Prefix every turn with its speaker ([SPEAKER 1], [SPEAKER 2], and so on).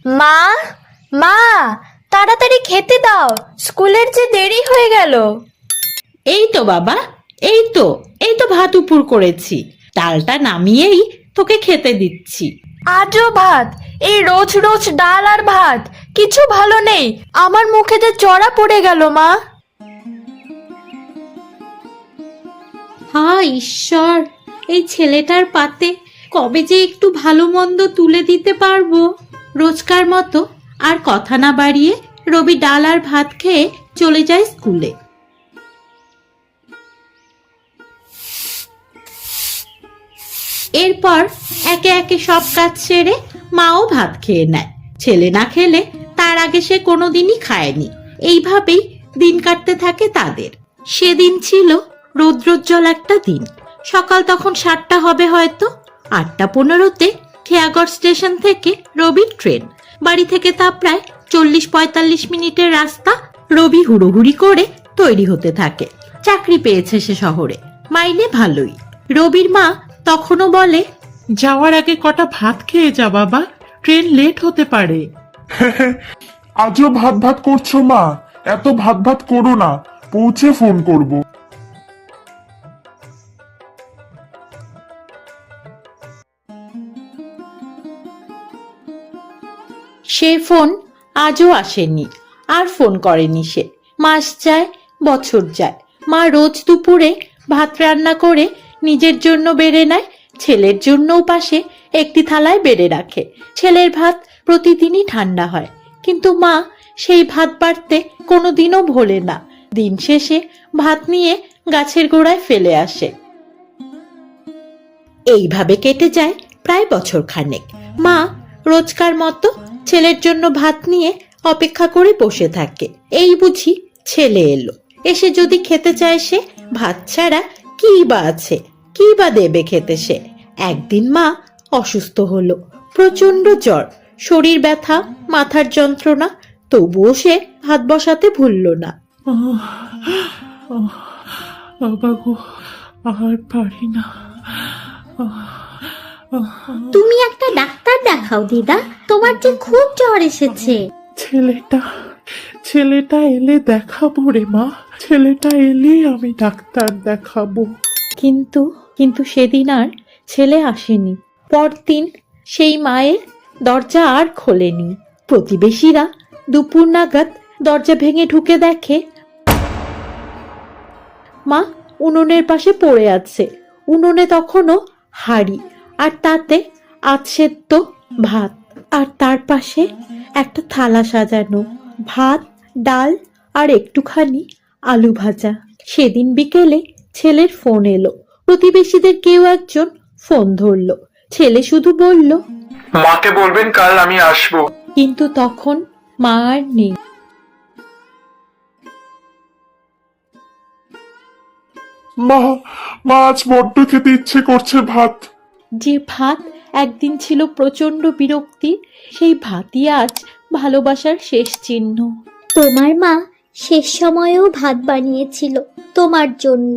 [SPEAKER 1] মা, মা, তাড়াতাড়ি খেতে দাও, স্কুলের যে দেরি হয়ে গেল।
[SPEAKER 2] এই তো বাবা, এই তো ভাত উপর করেছি, ডালটা নামিয়েই তোকে খেতে দিচ্ছি।
[SPEAKER 1] আজও ভাত? এই রোজ রোজ ডাল আর ভাত কিছু ভালো নেই, আমার মুখে যে চড়া পড়ে গেল মা।
[SPEAKER 2] হায় ঈশ্বর, এই ছেলেটার পাতে কবে যে একটু ভালো মন্দ তুলে দিতে পারবো। রোজকার মতো আর কথা না বাড়িয়ে রবি ডাল আর ভাত খেয়ে চলে যায় স্কুলে। এরপর একে একে সব কাজ সেরে মাও ভাত খেয়ে নেয়। ছেলে না খেলে তার আগে সে কোনোদিনই খায়নি। এইভাবেই দিন কাটতে থাকে তাদের। সেদিন ছিল রৌদ্রোজ্জ্বল একটা দিন। সকাল তখন 7টা হবে হয়তো। 8:15-তে খেয়াগড় স্টেশন থেকে রবির ট্রেন। বাড়ি থেকে তা প্রায় 40-45 মিনিটের রাস্তা। রবি হুড়োহুড়ি করে তৈরি হতে থাকে। চাকরি পেয়েছে সে শহরে, মাইনে ভালোই। রবির মা তখনও বলে,
[SPEAKER 3] যাওয়ার আগে কটা ভাত খেয়ে যা বাবা, ট্রেন লেট হতে পারে।
[SPEAKER 4] আজও ভাত ভাত করছো মা? এত ভাত ভাত করো না, পৌঁছে ফোন করব।
[SPEAKER 2] সে ফোন আজও আসেনি, আর ফোন করেনি সে। মাস যায়, বছর যায়। মা রোজ দুপুরে ভাত রান্না করে নিজের জন্য বেড়ে নেয়, ছেলের জন্যও পাশে একটি থালায় বেড়ে রাখে। ছেলের ভাত প্রতিদিনই ঠান্ডা হয়, কিন্তু মা সেই ভাত বাড়তে কোনোদিনও ভোলে না। দিন শেষে ভাত নিয়ে গাছের গোড়ায় ফেলে আসে। এইভাবে কেটে যায় প্রায় বছর খানেক। মা রোজকার মতো ছেলের জন্য ভাত নিয়ে অপেক্ষা করে বসে থাকে। এই বুঝি ছেলে এলো, এসে যদি খেতে চায় সে, ভাত ছাড়া কি বা আছে, কি বা দেবে খেতে সে। একদিন মা অসুস্থ হলো, প্রচন্ড জ্বর, শরীর ব্যথা, মাথার যন্ত্রণা, তবুও সে ভাত বসাতে ভুলল না।
[SPEAKER 3] বাবা গো, আর পারি না।
[SPEAKER 5] তুমি একটা ডাক্তার দেখাও দিদা, তোমার যে খুব জ্বর এসেছে।
[SPEAKER 3] ছেলেটা এলে দেখাবো রে মা, ছেলেটা এলে আমি ডাক্তার দেখাবো।
[SPEAKER 2] কিন্তু সেদিন আর ছেলে আসেনি। পরদিন সেই মায়ের দরজা আর খোলেনি। প্রতিবেশীরা দুপুর নাগাদ দরজা ভেঙে ঢুকে দেখে মা উনুনের পাশে পড়ে আছে। উনুনে তখনও হাঁড়ি, আর তাতে আধ সেদ্ধ ভাত, আর তার পাশে একটা থালা সাজানো, ভাত, ডাল আর একটুখানি আলু ভাজা। সেদিন বিকেলে ছেলের ফোন এলো। প্রতিবেশীদের কেউ একজন ফোন ধরলো। ছেলে শুধু বলল,
[SPEAKER 4] মাকে বলবেন কাল আমি আসবো।
[SPEAKER 2] কিন্তু তখন মা আর নেই।
[SPEAKER 4] মা, আজ বড্ড খেতে ইচ্ছে করছে ভাত।
[SPEAKER 2] যে ভাত একদিন ছিল প্রচন্ড বিরক্তির, সেই ভাতই আজ ভালোবাসার শেষ চিহ্ন।
[SPEAKER 5] তোমার মা শেষ সময়েও ভাত বানিয়েছিল তোমার জন্য।